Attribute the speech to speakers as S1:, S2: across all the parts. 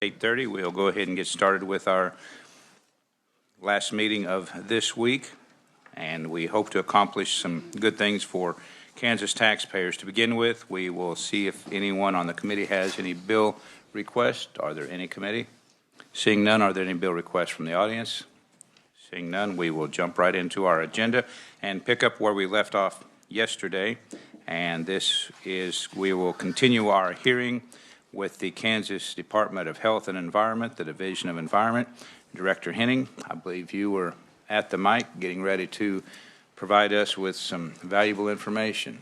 S1: 8:30. We'll go ahead and get started with our last meeting of this week, and we hope to accomplish some good things for Kansas taxpayers. To begin with, we will see if anyone on the committee has any bill requests. Are there any committee? Seeing none, are there any bill requests from the audience? Seeing none, we will jump right into our agenda and pick up where we left off yesterday. And this is, we will continue our hearing with the Kansas Department of Health and Environment, the Division of Environment. Director Henning, I believe you were at the mic getting ready to provide us with some valuable information.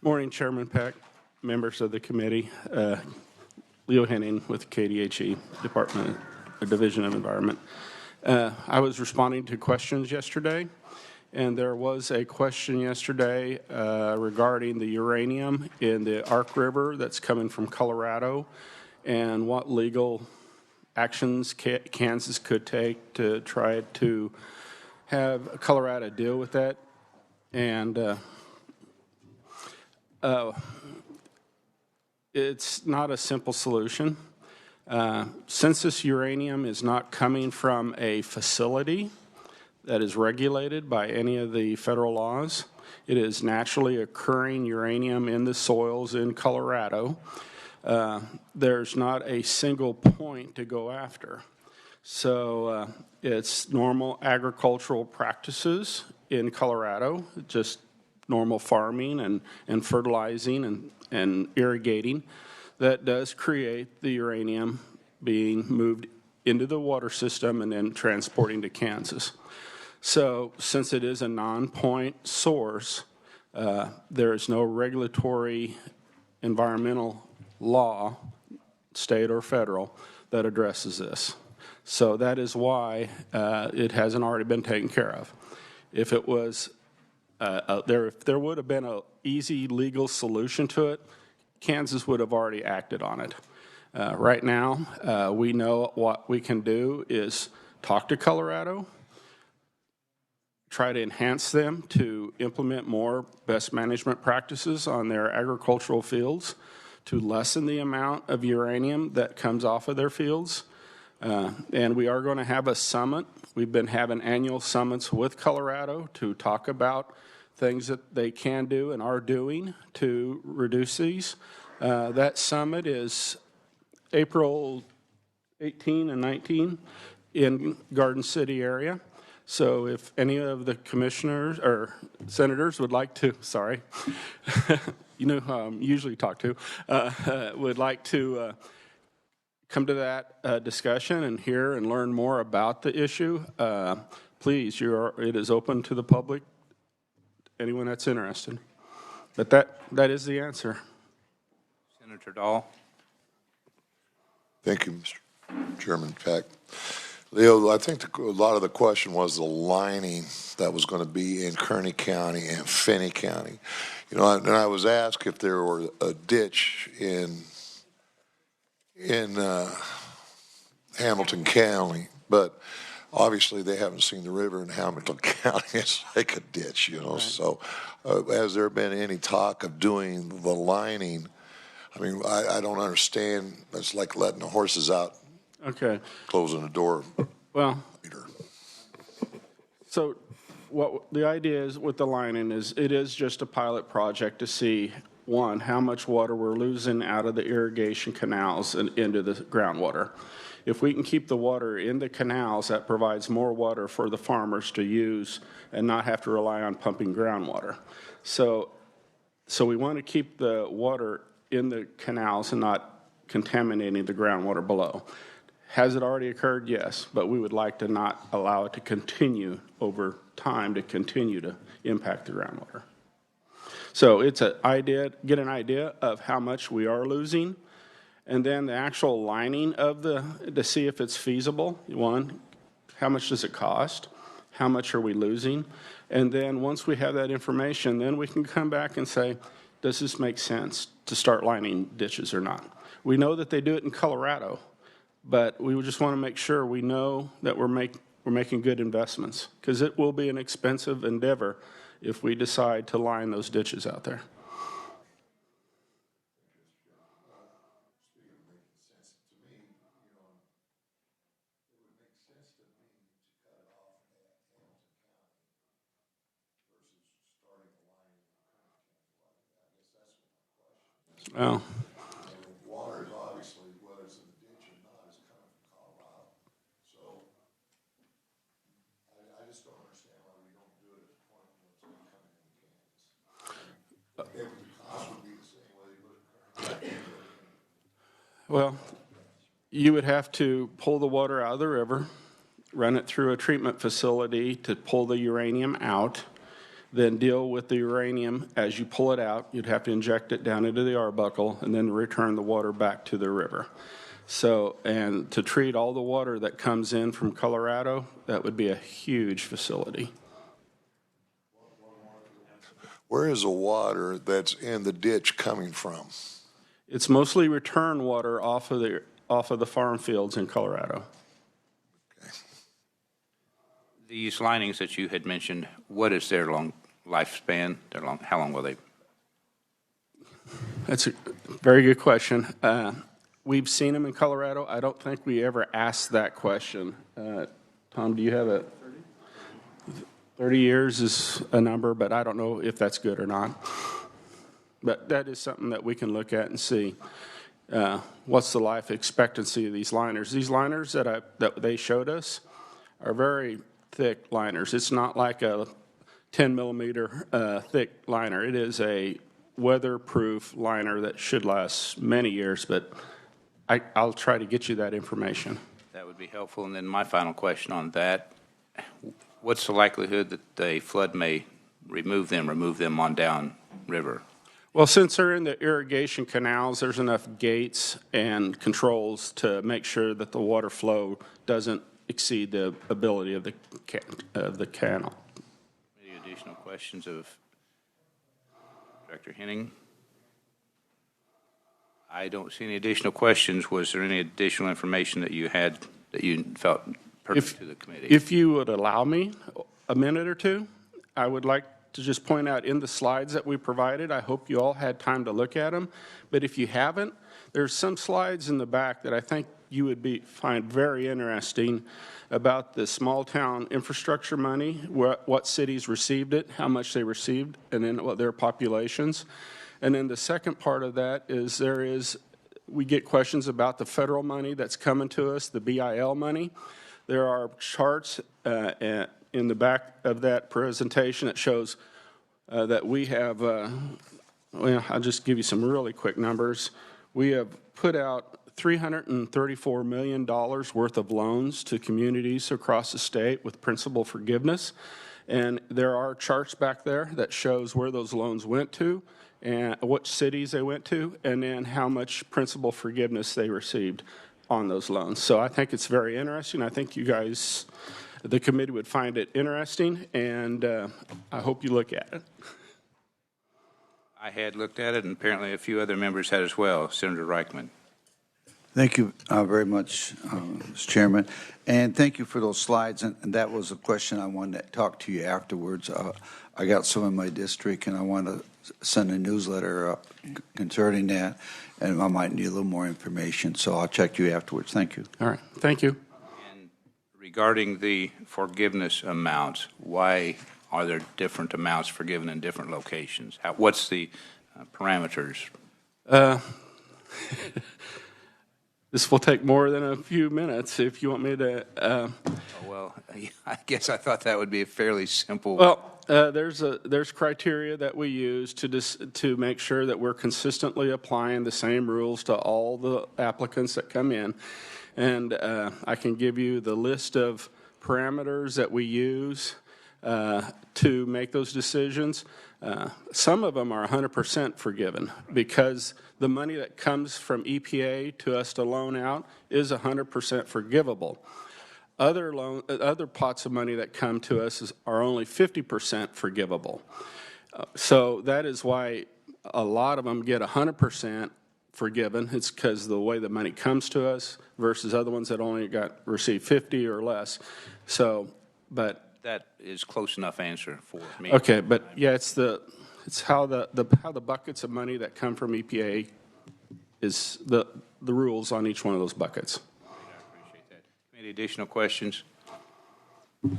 S2: Morning, Chairman Peck, members of the committee. Leo Henning with KDHE, Department of Division of Environment. I was responding to questions yesterday. And there was a question yesterday regarding the uranium in the Ark River that's coming from Colorado and what legal actions Kansas could take to try to have Colorado deal with that. And it's not a simple solution. Since this uranium is not coming from a facility that is regulated by any of the federal laws. It is naturally occurring uranium in the soils in Colorado. There's not a single point to go after. So it's normal agricultural practices in Colorado, just normal farming and fertilizing and irrigating that does create the uranium being moved into the water system and then transporting to Kansas. So since it is a non-point source, there is no regulatory environmental law, state or federal, that addresses this. So that is why it hasn't already been taken care of. If it was, if there would have been an easy legal solution to it, Kansas would have already acted on it. Right now, we know what we can do is talk to Colorado, try to enhance them to implement more best management practices on their agricultural fields to lessen the amount of uranium that comes off of their fields. And we are going to have a summit. We've been having annual summits with Colorado to talk about things that they can do and are doing to reduce these. That summit is April 18 and 19 in Garden City area. So if any of the commissioners or senators would like to, you know who I usually talk to, would like to come to that discussion and hear and learn more about the issue, please, it is open to the public, anyone that's interested. But that is the answer.
S1: Senator Dahl.
S3: Thank you, Mr. Chairman Peck. Leo, I think a lot of the question was the lining that was going to be in Kearney County and Finney County. You know, and I was asked if there were a ditch in Hamilton County, but obviously they haven't seen the river in Hamilton County. It's like a ditch, you know. Right. So has there been any talk of doing the lining? I mean, I don't understand. It's like letting the horses out.
S2: Okay.
S3: Closing the door.
S2: Well,
S3: later.
S2: So what the idea is with the lining is it is just a pilot project to see, one, how much water we're losing out of the irrigation canals and into the groundwater. If we can keep the water in the canals, that provides more water for the farmers to use and not have to rely on pumping groundwater. So we want to keep the water in the canals and not contaminating the groundwater below. Has it already occurred? Yes, but we would like to not allow it to continue over time to continue to impact the groundwater. So it's an idea, get an idea of how much we are losing, and then the actual lining of to see if it's feasible. One, how much does it cost? How much are we losing? And then once we have that information, then we can come back and say, does this make sense to start lining ditches or not? We know that they do it in Colorado. But we just want to make sure we know that we're making good investments, because it will be an expensive endeavor if we decide to line those ditches out there. Well,
S3: Water is obviously, whether it's in the ditch or not, is coming from Colorado. So I just don't understand why we don't do it at the point when it's coming into Kansas. The cost would be the same whether you put it.
S2: well, you would have to pull the water out of the river, run it through a treatment facility to pull the uranium out, then deal with the uranium as you pull it out. You'd have to inject it down into the arbuckle and then return the water back to the river. So, and to treat all the water that comes in from Colorado, that would be a huge facility.
S3: Where is the water that's in the ditch coming from?
S2: It's mostly return water off of the farm fields in Colorado.
S1: These linings that you had mentioned, what is their long lifespan? How long will they?
S2: That's a very good question. We've seen them in Colorado. I don't think we ever asked that question. Tom, do you have a 30 years is a number, but I don't know if that's good or not. But that is something that we can look at and see. What's the life expectancy of these liners? These liners that they showed us are very thick liners. It's not like a 10 millimeter thick liner. It is a weatherproof liner that should last many years, but I'll try to get you that information.
S1: That would be helpful. And then my final question on that, what's the likelihood that a flood may remove them on down river?
S2: Well, since they're in the irrigation canals, there's enough gates and controls to make sure that the water flow doesn't exceed the ability of the canal.
S1: Any additional questions of Director Henning? I don't see any additional questions. Was there any additional information that you had that you felt pertinent to the committee?
S2: If you would allow me a minute or two, I would like to just point out in the slides that we provided, I hope you all had time to look at them, but if you haven't, there's some slides in the back that I think you would find very interesting about the small town infrastructure money, what cities received it, how much they received, and then what their populations. And then the second part of that is we get questions about the federal money that's coming to us, the BIL money. There are charts in the back of that presentation that shows that we have, well, I'll just give you some really quick numbers. We have put out $334 million worth of loans to communities across the state with principal forgiveness. And there are charts back there that shows where those loans went to and what cities they went to, and then how much principal forgiveness they received on those loans. So I think it's very interesting. I think you guys, the committee, would find it interesting, and I hope you look at it.
S1: I had looked at it, and apparently a few other members had as well. Senator Reichman.
S4: Thank you very much, Mr. Chairman, and thank you for those slides. And that was a question I wanted to talk to you afterwards. I got some in my district, and I want to send a newsletter concerning that, and I might need a little more information. So I'll check you afterwards. Thank you.
S2: All right. Thank you.
S1: And regarding the forgiveness amounts, why are there different amounts forgiven in different locations? What's the parameters?
S2: This will take more than a few minutes if you want me to.
S1: Well, I guess I thought that would be a fairly simple.
S2: Well, there's criteria that we use to make sure that we're consistently applying the same rules to all the applicants that come in, and I can give you the list of parameters that we use to make those decisions. Some of them are 100% forgiven because the money that comes from EPA to us to loan out is 100% forgivable. Other pots of money that come to us are only 50% forgivable. So that is why a lot of them get 100% forgiven. It's because the way the money comes to us versus other ones that only receive 50 or less. So, but
S1: That is close enough answer for me.
S2: Okay, but yeah, it's how the buckets of money that come from EPA is the rules on each one of those buckets.
S1: Appreciate that. Any additional questions?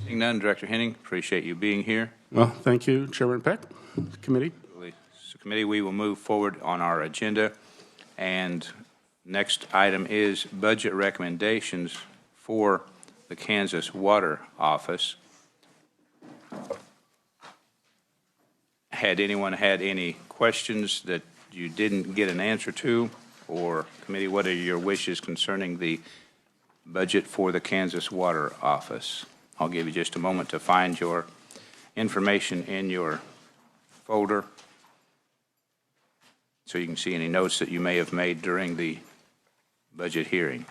S1: Seeing none, Director Henning, appreciate you being here.
S2: Well, thank you, Chairman Peck, committee.
S1: So, committee, we will move forward on our agenda, and next item is budget recommendations for the Kansas Water Office. Had anyone had any questions that you didn't get an answer to? Or, committee, what are your wishes concerning the budget for the Kansas Water Office? I'll give you just a moment to find your information in your folder so you can see any notes that you may have made during the budget hearing.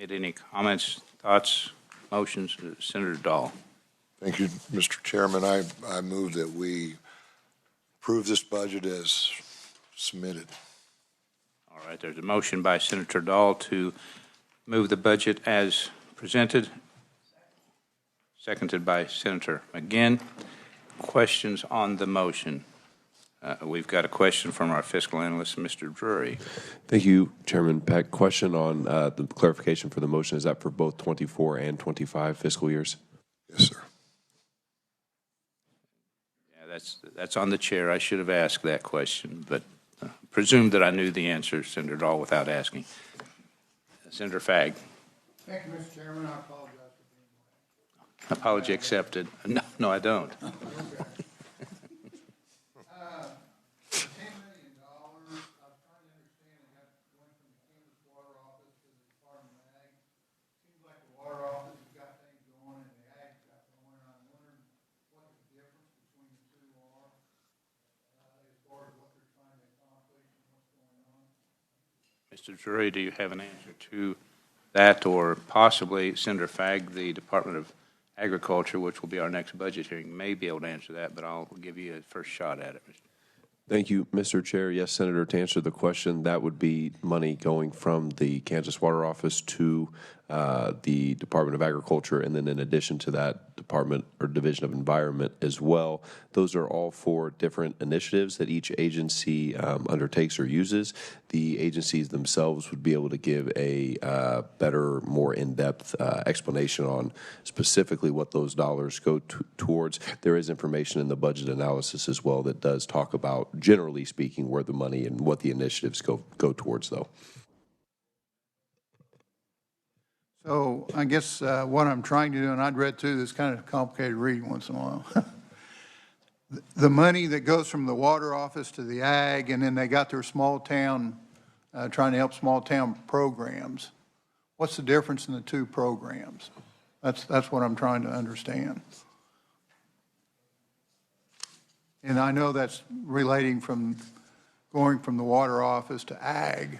S1: Any comments, thoughts, motions? Senator Dahl.
S3: Thank you, Mr. Chairman. I move that we approve this budget as submitted.
S1: All right, there's a motion by Senator Dahl to move the budget as presented, seconded by Senator McGinn. Questions on the motion? We've got a question from our fiscal analyst, Mr. Drury.
S5: Thank you, Chairman Peck. Question on the clarification for the motion. Is that for both 24 and 25 fiscal years?
S3: Yes, sir.
S1: Yeah, that's on the chair. I should have asked that question, but presumed that I knew the answer, Senator Dahl, without asking. Senator Fagg.
S6: Thank you, Mr. Chairman. I apologize for being late.
S1: Apology accepted. No, I don't.
S6: $10 million. I was trying to understand it went from the Kansas Water Office to the Department of Ag. Seems like the Water Office has got things going and the Ag's got going. I'm wondering what the difference between the two are as far as what they're trying to accomplish and what's going on.
S1: Mr. Drury, do you have an answer to that, or possibly Senator Fagg, the Department of Agriculture, which will be our next budget hearing, may be able to answer that, but I'll give you a first shot at it.
S5: Thank you, Mr. Chair. Yes, Senator, to answer the question, that would be money going from the Kansas Water Office to the Department of Agriculture, and then in addition to that, Department or Division of Environment as well. Those are all four different initiatives that each agency undertakes or uses. The agencies themselves would be able to give a better, more in-depth explanation on specifically what those dollars go towards. There is information in the budget analysis as well that does talk about, generally speaking, where the money and what the initiatives go towards, though.
S6: So I guess what I'm trying to do, and I'd read through this, kind of complicated reading once in a while. The money that goes from the water office to the ag, and then they got their small town, trying to help small town programs. What's the difference in the two programs? That's what I'm trying to understand. And I know that's relating from going from the water office to ag,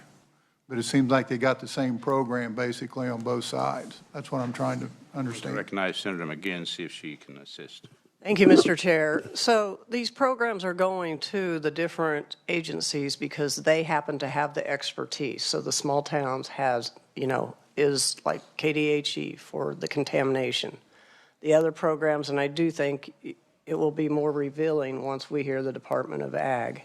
S6: but it seems like they got the same program basically on both sides. That's what I'm trying to understand.
S1: I recognize Senator McGinn, see if she can assist.
S7: Thank you, Mr. Chair. So these programs are going to the different agencies because they happen to have the expertise. So the small towns has, is like KDHE for the contamination. The other programs, and I do think it will be more revealing once we hear the Department of Ag.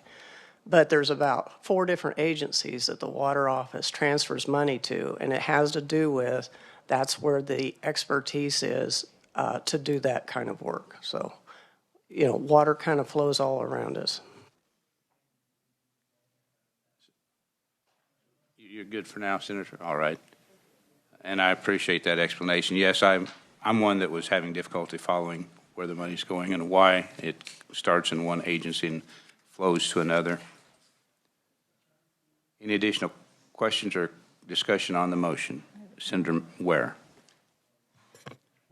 S7: But there's about 4 different agencies that the water office transfers money to, and it has to do with that's where the expertise is to do that kind of work. So, water kind of flows all around us.
S1: You're good for now, Senator? All right. And I appreciate that explanation. Yes, I'm one that was having difficulty following where the money's going and why it starts in one agency and flows to another. Any additional questions or discussion on the motion? Senator Ware.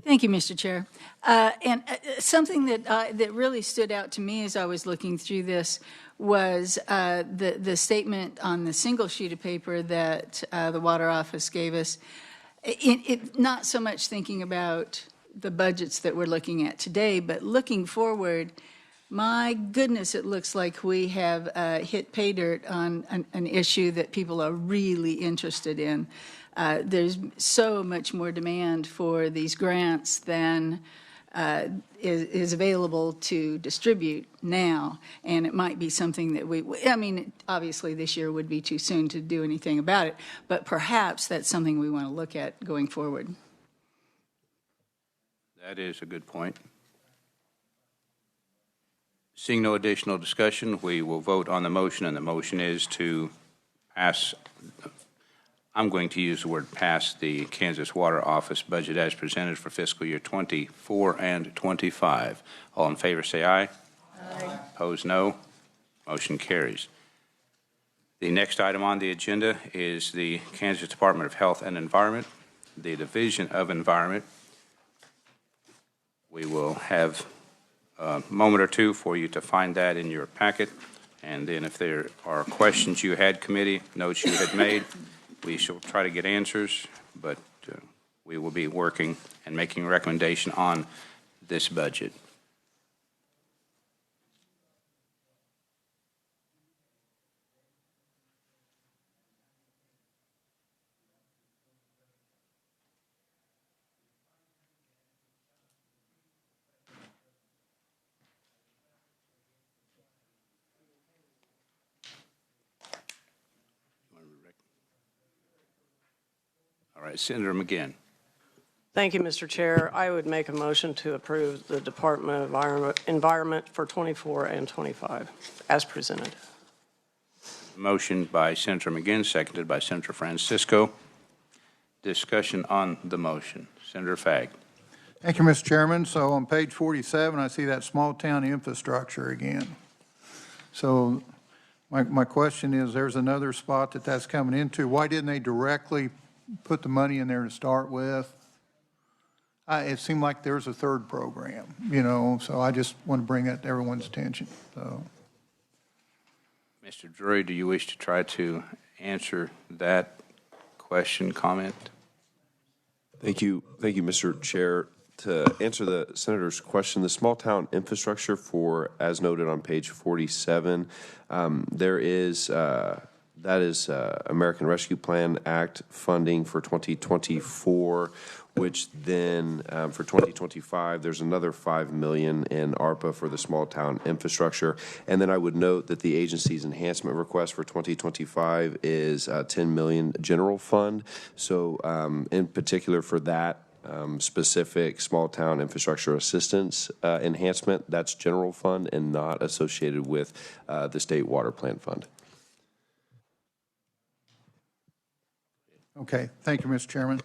S8: Thank you, Mr. Chair. Something that really stood out to me as I was looking through this was the statement on the single sheet of paper that the Water Office gave us. Not so much thinking about the budgets that we're looking at today, but looking forward. My goodness, it looks like we have hit pay dirt on an issue that people are really interested in. There's so much more demand for these grants than is available to distribute now, and it might be something that I mean, obviously this year would be too soon to do anything about it, but perhaps that's something we want to look at going forward.
S1: That is a good point. Seeing no additional discussion, we will vote on the motion, and the motion is to pass, I'm going to use the word pass, the Kansas Water Office budget as presented for fiscal year 24 and 25. All in favor say aye. Aye. Opposed, no. Motion carries. The next item on the agenda is the Kansas Department of Health and Environment, the Division of Environment. We will have a moment or two for you to find that in your packet, and then if there are questions you had, committee, notes you had made, we shall try to get answers, but we will be working and making a recommendation on this budget. All right, Senator McGinn.
S7: Thank you, Mr. Chair. I would make a motion to approve the Department of Environment for 24 and 25 as presented.
S1: Motion by Senator McGinn, seconded by Senator Francisco. Discussion on the motion. Senator Fagg.
S6: Thank you, Mr. Chairman. So on page 47, I see that small town infrastructure again. So my question is, there's another spot that's coming into. Why didn't they directly put the money in there to start with? It seemed like there's a third program, so I just want to bring that to everyone's attention. So,
S1: Mr. Drury, do you wish to try to answer that question, comment?
S5: Thank you, Mr. Chair. To answer the Senator's question, the small town infrastructure for, as noted on page 47, there is that is American Rescue Plan Act funding for 2024, which then for 2025, there's another $5 million in ARPA for the small town infrastructure. And then I would note that the agency's enhancement request for 2025 is $10 million general fund. So in particular for that specific small town infrastructure assistance enhancement, that's general fund and not associated with the state water plant fund.
S6: okay, thank you, Mr. Chairman.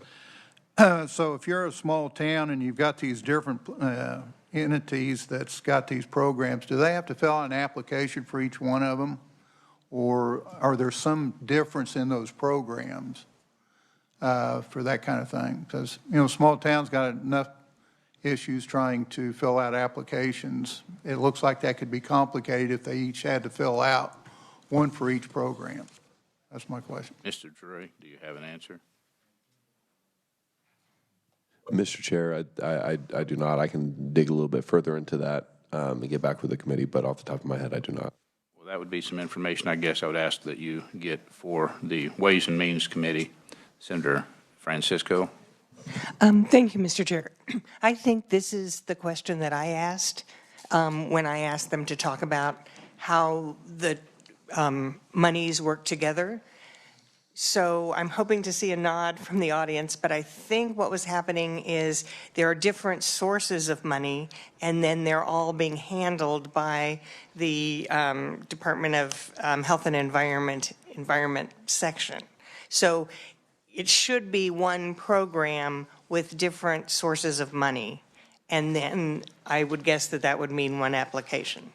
S6: So if you're a small town and you've got these different entities that's got these programs, do they have to fill out an application for each one of them? Or are there some difference in those programs for that kind of thing? Because, small towns got enough issues trying to fill out applications. It looks like that could be complicated if they each had to fill out one for each program. That's my question.
S1: Mr. Drury, do you have an answer?
S5: Mr. Chair, I do not. I can dig a little bit further into that and get back with the committee, but off the top of my head, I do not.
S1: Well, that would be some information I guess I would ask that you get for the Ways and Means Committee. Senator Francisco.
S9: Thank you, Mr. Chair. I think this is the question that I asked when I asked them to talk about how the monies work together. So I'm hoping to see a nod from the audience, but I think what was happening is there are different sources of money, and then they're all being handled by the Department of Health and Environment section. So it should be one program with different sources of money, and then I would guess that that would mean one application.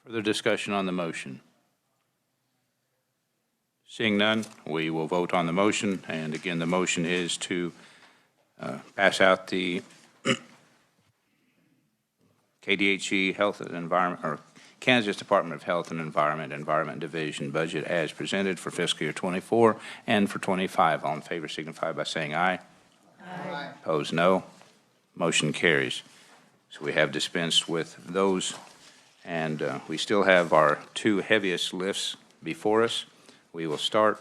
S1: Further discussion on the motion. Seeing none, we will vote on the motion. And again, the motion is to pass out the KDHE Health and Environment, or Kansas Department of Health and Environment Division budget as presented for fiscal year 24 and for 25. All in favor signify by saying aye. Aye. Opposed, no. Motion carries. So we have dispensed with those, and we still have our two heaviest lifts before us. We will start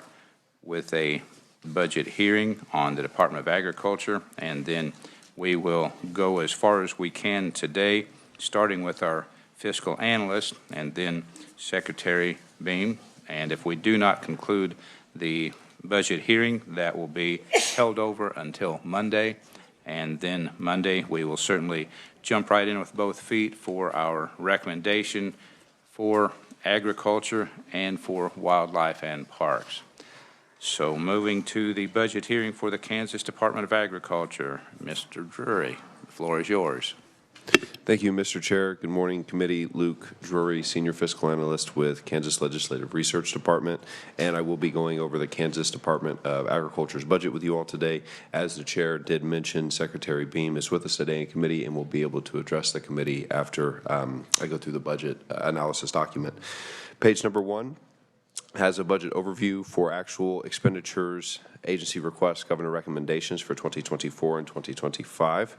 S1: with a budget hearing on the Department of Agriculture, and then we will go as far as we can today, starting with our fiscal analyst and then Secretary Beam. And if we do not conclude the budget hearing, that will be held over until Monday. And then Monday, we will certainly jump right in with both feet for our recommendation for agriculture and for wildlife and parks. So moving to the budget hearing for the Kansas Department of Agriculture, Mr. Drury, the floor is yours.
S5: Thank you, Mr. Chair. Good morning, committee. Luke Drury, Senior Fiscal Analyst with Kansas Legislative Research Department, and I will be going over the Kansas Department of Agriculture's budget with you all today. As the Chair did mention, Secretary Beam is with us today in committee and will be able to address the committee after I go through the budget analysis document. Page number 1 has a budget overview for actual expenditures, agency requests, governor recommendations for 2024 and 2025.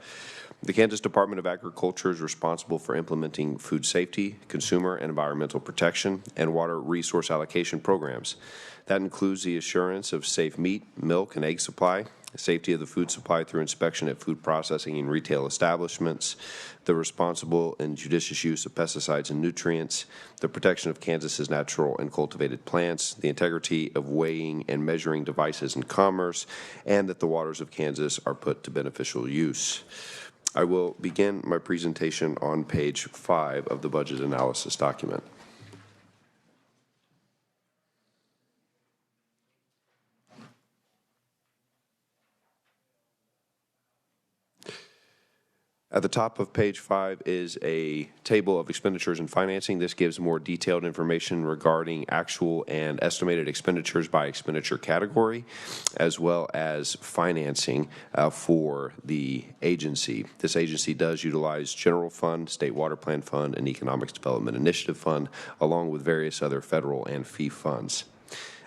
S5: The Kansas Department of Agriculture is responsible for implementing food safety, consumer and environmental protection, and water resource allocation programs. That includes the assurance of safe meat, milk, and egg supply, safety of the food supply through inspection at food processing and retail establishments, the responsible and judicious use of pesticides and nutrients, the protection of Kansas's natural and cultivated plants, the integrity of weighing and measuring devices in commerce, and that the waters of Kansas are put to beneficial use. I will begin my presentation on page 5 of the budget analysis document. At the top of page 5 is a table of expenditures and financing. This gives more detailed information regarding actual and estimated expenditures by expenditure category, as well as financing for the agency. This agency does utilize General Fund, State Water Plan Fund, and Economic Development Initiative Fund, along with various other federal and fee funds.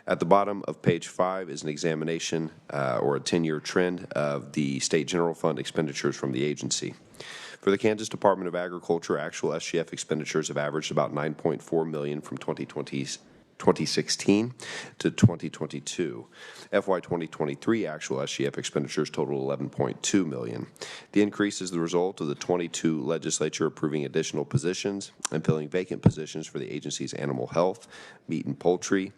S5: At the bottom of page 5 is an examination or a 10-year trend of the State General Fund expenditures from the agency. For the Kansas Department of Agriculture, actual SGF expenditures have averaged about $9.4 million from 2016 to 2022. FY 2023 actual SGF expenditures total $11.2 million. The increase is the result of the 22 legislature approving additional positions and filling vacant positions for the agency's animal health, meat and poultry,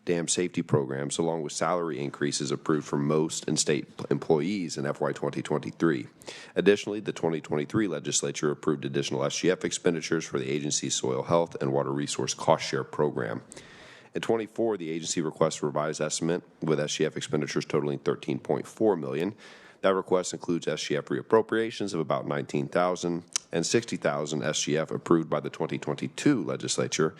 S5: dam safety programs, along with salary increases approved for most and state employees in FY 2023. Additionally, the 2023 legislature approved additional SGF expenditures for the agency's soil health and water resource cost share program. In 24, the agency requests a revised estimate with SGF expenditures totaling $13.4 million. That request includes SGF reappropriations of about $19,000 and $60,000 SGF approved by the 2022 legislature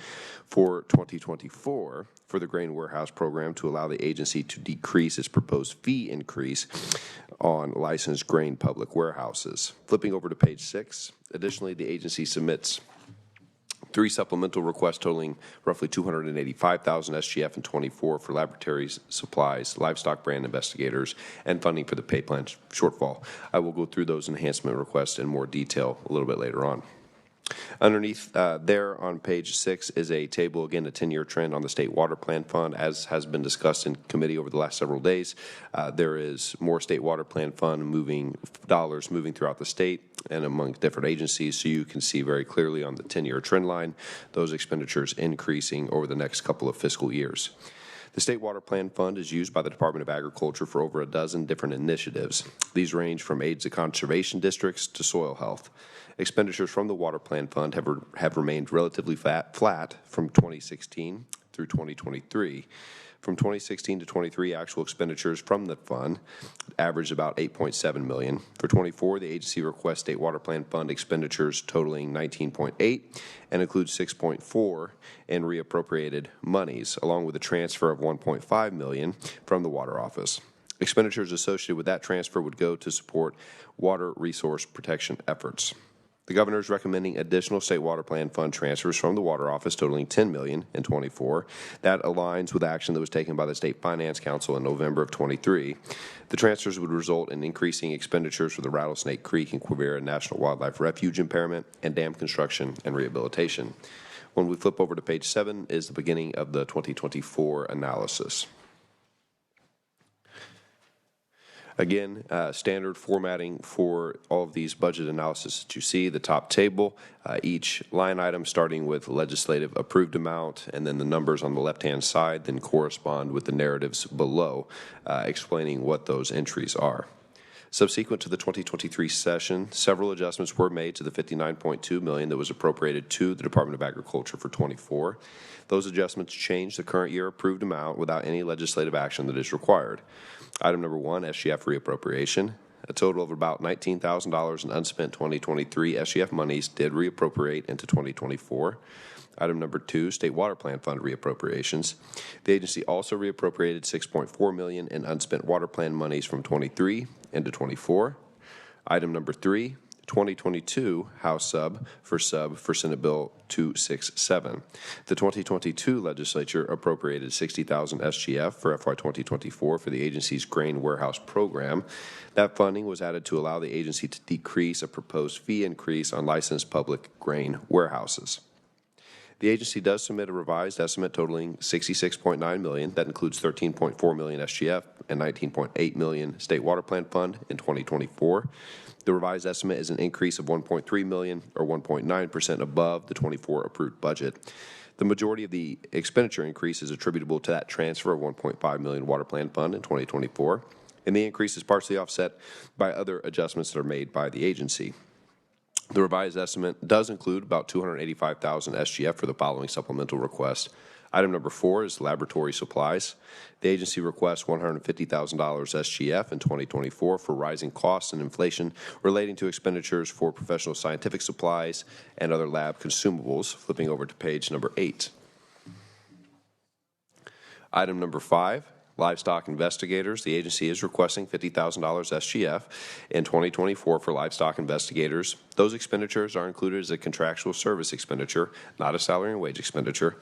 S5: for 2024 for the grain warehouse program to allow the agency to decrease its proposed fee increase on licensed grain public warehouses. Flipping over to page 6, additionally, the agency submits 3 supplemental requests totaling roughly $285,000 SGF in 24 for laboratories, supplies, livestock brand investigators, and funding for the pay plan shortfall. I will go through those enhancement requests in more detail a little bit later on. Underneath there on page 6 is a table, again, a 10-year trend on the State Water Plan Fund. As has been discussed in committee over the last several days, there is more State Water Plan Fund dollars moving throughout the state and among different agencies, so you can see very clearly on the 10-year trend line those expenditures increasing over the next couple of fiscal years. The State Water Plan Fund is used by the Department of Agriculture for over a dozen different initiatives. These range from aids to conservation districts to soil health. Expenditures from the Water Plan Fund have remained relatively flat from 2016 through 2023. From 2016 to 23, actual expenditures from the fund averaged about $8.7 million. For 24, the agency requests State Water Plan Fund expenditures totaling $19.8 and includes $6.4 in reappropriated monies, along with a transfer of $1.5 million from the Water Office. Expenditures associated with that transfer would go to support water resource protection efforts. The Governor is recommending additional State Water Plan Fund transfers from the Water Office totaling $10 million in 24. That aligns with action that was taken by the State Finance Council in November of 23. The transfers would result in increasing expenditures for the Rattlesnake Creek and Quivira National Wildlife Refuge impairment and dam construction and rehabilitation. When we flip over to page 7 is the beginning of the 2024 analysis. Again, standard formatting for all of these budget analysis that you see, the top table, each line item starting with legislative approved amount, and then the numbers on the left-hand side then correspond with the narratives below, explaining what those entries are. Subsequent to the 2023 session, several adjustments were made to the $59.2 million that was appropriated to the Department of Agriculture for 24. Those adjustments changed the current year approved amount without any legislative action that is required. Item number 1, SGF reappropriation. A total of about $19,000 in unspent 2023 SGF monies did reappropriate into 2024. Item number 2, State Water Plan Fund reappropriations. The agency also reappropriated $6.4 million in unspent water plan monies from 23 into 24. Item number 3, 2022 House sub for Senate Bill 267. The 2022 legislature appropriated $60,000 SGF for FY 2024 for the agency's grain warehouse program. That funding was added to allow the agency to decrease a proposed fee increase on licensed public grain warehouses. The agency does submit a revised estimate totaling $66.9 million. That includes $13.4 million SGF and $19.8 million State Water Plan Fund in 2024. The revised estimate is an increase of $1.3 million or 1.9% above the 24 approved budget. The majority of the expenditure increase is attributable to that transfer of $1.5 million Water Plan Fund in 2024, and the increase is partially offset by other adjustments that are made by the agency. The revised estimate does include about $285,000 SGF for the following supplemental request. Item number 4 is laboratory supplies. The agency requests $150,000 SGF in 2024 for rising costs and inflation relating to expenditures for professional scientific supplies and other lab consumables. Flipping over to page number 8. Item number 5. Livestock investigators. The agency is requesting $50,000 SGF in 2024 for livestock investigators. Those expenditures are included as a contractual service expenditure, not a salary and wage expenditure.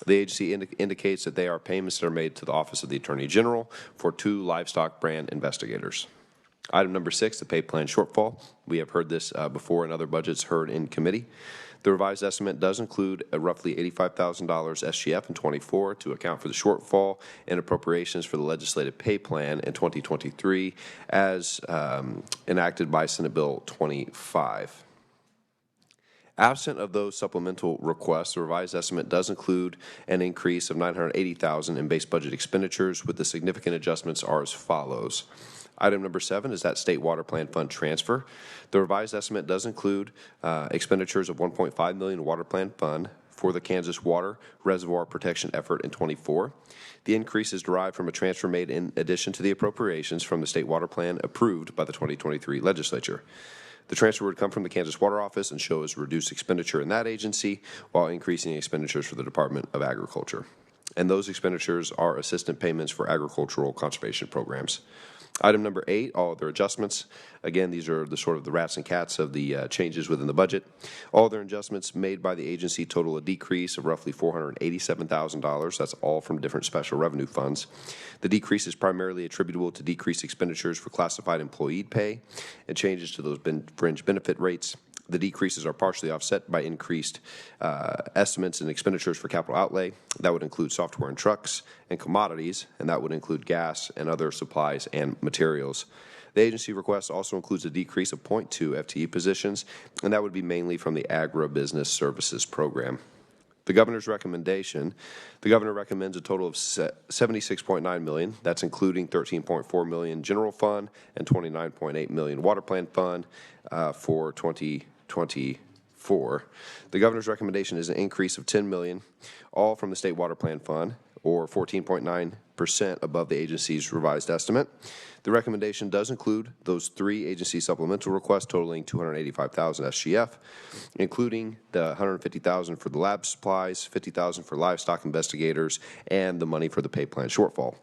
S5: The agency indicates that they are payments that are made to the Office of the Attorney General for 2 livestock brand investigators. Item number 6, the pay plan shortfall. We have heard this before in other budgets heard in committee. The revised estimate does include a roughly $85,000 SGF in 24 to account for the shortfall in appropriations for the legislative pay plan in 2023 as enacted by Senate Bill 25. Absent of those supplemental requests, the revised estimate does include an increase of $980,000 in base budget expenditures, with the significant adjustments are as follows. Item number 7 is that State Water Plan Fund transfer. The revised estimate does include expenditures of $1.5 million Water Plan Fund for the Kansas Water Reservoir Protection effort in 24. The increase is derived from a transfer made in addition to the appropriations from the State Water Plan approved by the 2023 legislature. The transfer would come from the Kansas Water Office and show as reduced expenditure in that agency while increasing expenditures for the Department of Agriculture. And those expenditures are assistant payments for agricultural conservation programs. Item number 8, all other adjustments. Again, these are the sort of the rats and cats of the changes within the budget. All other adjustments made by the agency total a decrease of roughly $487,000. That's all from different special revenue funds. The decrease is primarily attributable to decreased expenditures for classified employee pay and changes to those fringe benefit rates. The decreases are partially offset by increased estimates and expenditures for capital outlay. That would include software and trucks and commodities, and that would include gas and other supplies and materials. The agency request also includes a decrease of 0.2 FTE positions, and that would be mainly from the Agribusiness Services Program. The governor's recommendation, the governor recommends a total of $76.9 million. That's including $13.4 million general fund and $29.8 million water plan fund for 2024. The governor's recommendation is an increase of $10 million, all from the State Water Plan Fund, or $14.9 5% above the agency's revised estimate. The recommendation does include those 3 agency supplemental requests totaling $285,000 SGF, including the $150,000 for the lab supplies, $50,000 for livestock investigators, and the money for the pay plan shortfall.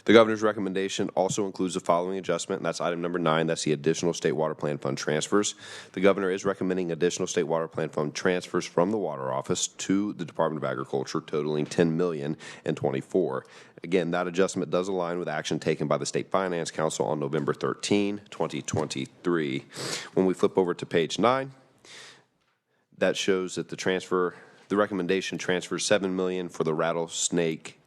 S5: The governor's recommendation also includes the following adjustment, and that's item number 9. That's the additional state water plan fund transfers. The governor is recommending additional state water plan fund transfers from the water office to the Department of Agriculture, totaling $10 million in 24. Again, that adjustment does align with action taken by the State Finance Council on November 13, 2023. When we flip over to page 9, that shows that the recommendation transfers $7 million for the Rattlesnake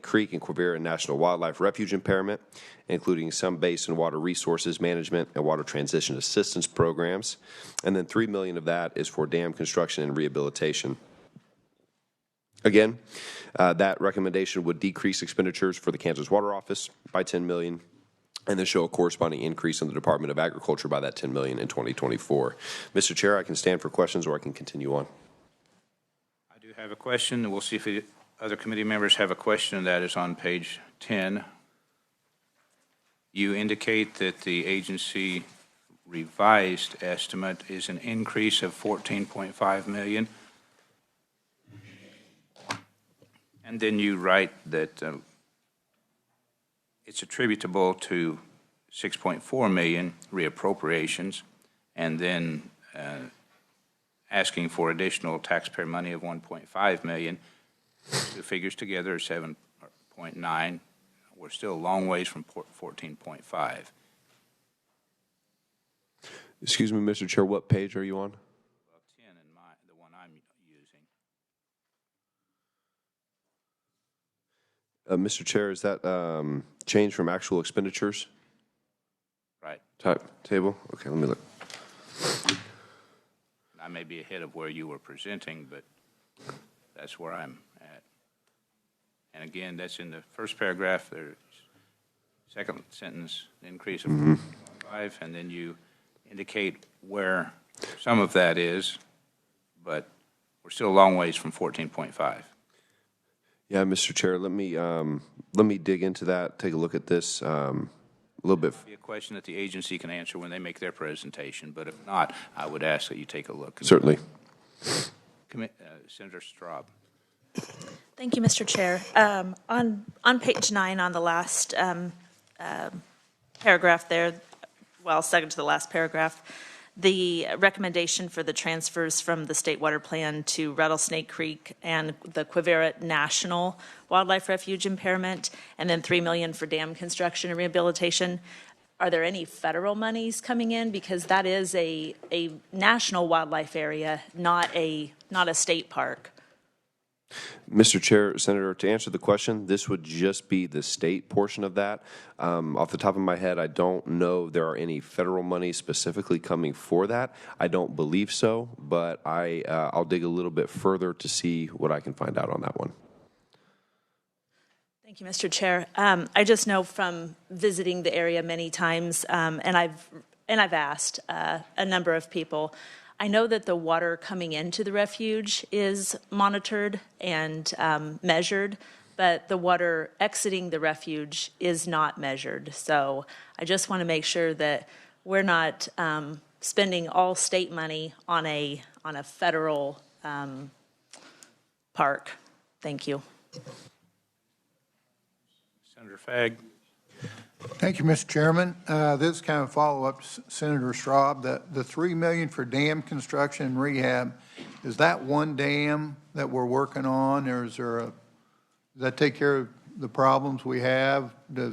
S5: Creek and Quivira National Wildlife Refuge impairment, including some basin water resources management and water transition assistance programs. And then $3 million of that is for dam construction and rehabilitation. Again, that recommendation would decrease expenditures for the Kansas Water Office by $10 million and then show a corresponding increase in the Department of Agriculture by that $10 million in 2024. Mr. Chair, I can stand for questions or I can continue on.
S1: I do have a question. We'll see if other committee members have a question. That is on page 10. You indicate that the agency revised estimate is an increase of $14.5 million. And then you write that it's attributable to $6.4 million reappropriations, and then asking for additional taxpayer money of $1.5 million. The figures together are 7.9. We're still a long ways from 14.5.
S5: Excuse me, Mr. Chair, what page are you on?
S1: 10 in the one I'm using.
S5: Mr. Chair, is that change from actual expenditures?
S1: Right.
S5: Table? Okay, let me look.
S1: I may be ahead of where you were presenting, but that's where I'm at. And again, that's in the first paragraph. There's second sentence, increase of 5, and then you indicate where some of that is, but we're still a long ways from 14.5.
S5: Yeah, Mr. Chair, let me dig into that, take a look at this a little bit.
S1: It'll be a question that the agency can answer when they make their presentation, but if not, I would ask that you take a look.
S5: Certainly.
S1: Senator Straub.
S10: Thank you, Mr. Chair. On page 9, on the last paragraph there, well, second to the last paragraph, the recommendation for the transfers from the state water plan to Rattlesnake Creek and the Quivira National Wildlife Refuge impairment, and then $3 million for dam construction and rehabilitation. Are there any federal monies coming in? Because that is a national wildlife area, not a state park.
S5: Mr. Chair, Senator, to answer the question, this would just be the state portion of that. Off the top of my head, I don't know if there are any federal monies specifically coming for that. I don't believe so, but I'll dig a little bit further to see what I can find out on that one.
S10: Thank you, Mr. Chair. I just know from visiting the area many times, and I've asked a number of people. I know that the water coming into the refuge is monitored and measured, but the water exiting the refuge is not measured. So I just want to make sure that we're not spending all state money on a federal park. Thank you.
S1: Senator Fagg.
S6: Thank you, Mr. Chairman. This is kind of follow-up to Senator Straub. The $3 million for dam construction and rehab, is that one dam that we're working on, or is there does that take care of the problems we have? I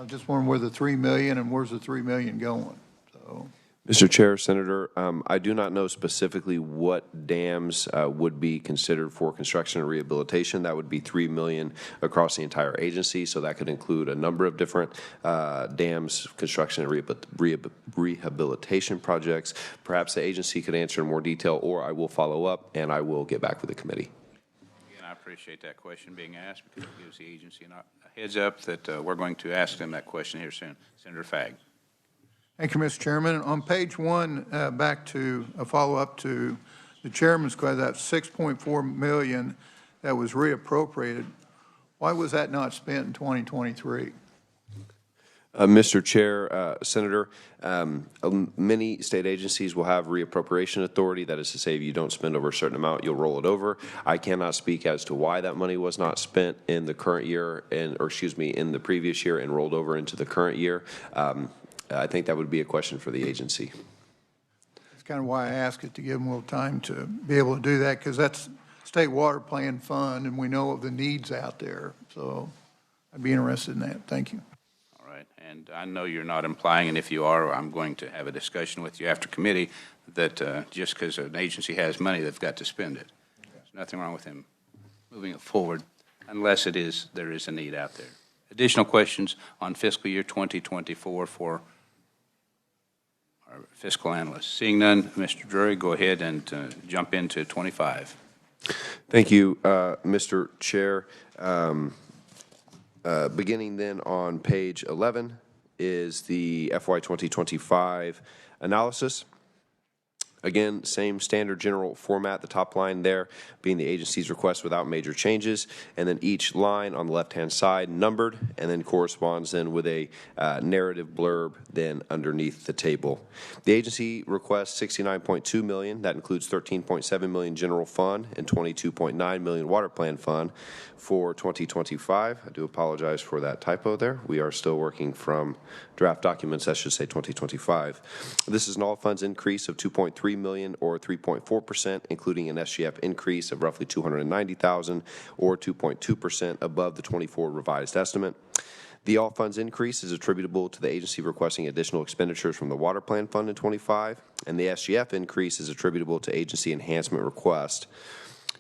S6: just wonder where the $3 million and where's the $3 million going? So.
S5: Mr. Chair, Senator, I do not know specifically what dams would be considered for construction and rehabilitation. That would be $3 million across the entire agency, so that could include a number of different dams, construction and rehabilitation projects. Perhaps the agency could answer in more detail, or I will follow up and I will get back with the committee.
S1: Again, I appreciate that question being asked because it gives the agency a heads up that we're going to ask them that question here soon. Senator Fagg.
S6: Thank you, Mr. Chairman. On page 1, back to a follow-up to the chairman's question, that $6.4 million that was reappropriated, Why was that not spent in 2023?
S5: Mr. Chair, Senator, many state agencies will have reappropriation authority. That is to say, if you don't spend over a certain amount, you'll roll it over. I cannot speak as to why that money was not spent in the current year, in the previous year and rolled over into the current year. I think that would be a question for the agency.
S6: That's kind of why I ask it, to give them a little time to be able to do that, because that's state water plan fund, and we know of the needs out there. So I'd be interested in that. Thank you.
S1: And I know you're not implying, and if you are, I'm going to have a discussion with you after committee, that just because an agency has money, they've got to spend it. There's nothing wrong with them moving it forward unless there is a need out there. Additional questions on fiscal year 2024 for our fiscal analyst? Seeing none, Mr. Drury, go ahead and jump into 25.
S5: Thank you, Mr. Chair. Beginning then on page 11 is the FY 2025 analysis. Again, same standard general format, the top line there being the agency's request without major changes, and then each line on the left-hand side numbered, and then corresponds then with a narrative blurb then underneath the table. The agency requests $69.2 million. That includes $13.7 million general fund and $22.9 million water plan fund for 2025. I do apologize for that typo there. We are still working from draft documents that should say 2025. This is an all funds increase of $2.3 million or 3.4%, including an SGF increase of roughly $290,000 or 2.2% above the 24 revised estimate. The all funds increase is attributable to the agency requesting additional expenditures from the water plan fund in 25, and the SGF increase is attributable to agency enhancement request.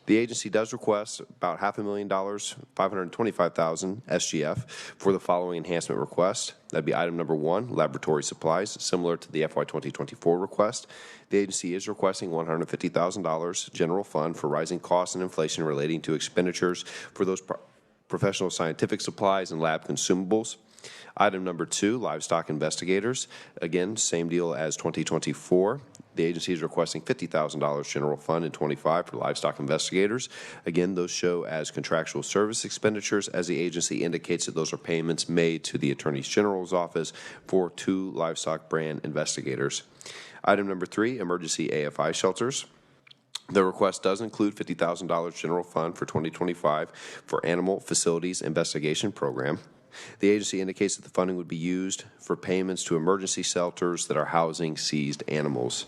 S5: The agency does request about $500,000, $525,000 SGF for the following enhancement request. That'd be item number 1, laboratory supplies, similar to the FY 2024 request. The agency is requesting $150,000 general fund for rising costs and inflation relating to expenditures for those professional scientific supplies and lab consumables. Item number 2, livestock investigators. Again, same deal as 2024. The agency is requesting $50,000 general fund in 25 for livestock investigators. Again, those show as contractual service expenditures, as the agency indicates that those are payments made to the Attorney General's office for 2 livestock brand investigators. Item number 3, emergency AFI shelters. The request does include $50,000 general fund for 2025 for Animal Facilities Investigation Program. The agency indicates that the funding would be used for payments to emergency shelters that are housing seized animals.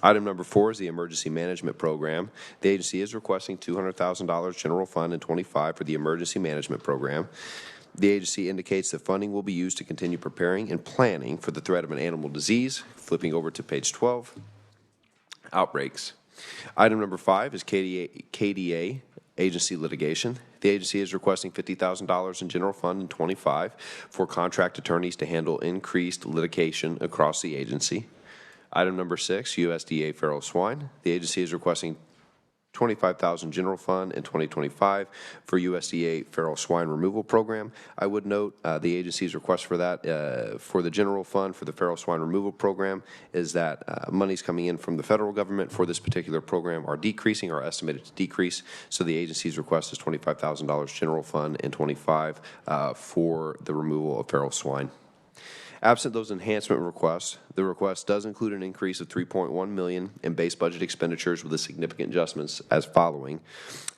S5: Item number 4 is the Emergency Management Program. The agency is requesting $200,000 general fund in 25 for the Emergency Management Program. The agency indicates that funding will be used to continue preparing and planning for the threat of an animal disease. Flipping over to page 12, outbreaks. Item number 5 is KDA agency litigation. The agency is requesting $50,000 in general fund in 25 for contract attorneys to handle increased litigation across the agency. Item number 6, USDA feral swine. The agency is requesting $25,000 general fund in 2025 for USDA feral swine removal program. I would note the agency's request for that for the general fund for the feral swine removal program is that monies coming in from the federal government for this particular program are decreasing, or estimated to decrease. So the agency's request is $25,000 general fund in 25 for the removal of feral swine. Absent those enhancement requests, the request does include an increase of $3.1 million in base budget expenditures with the significant adjustments as following.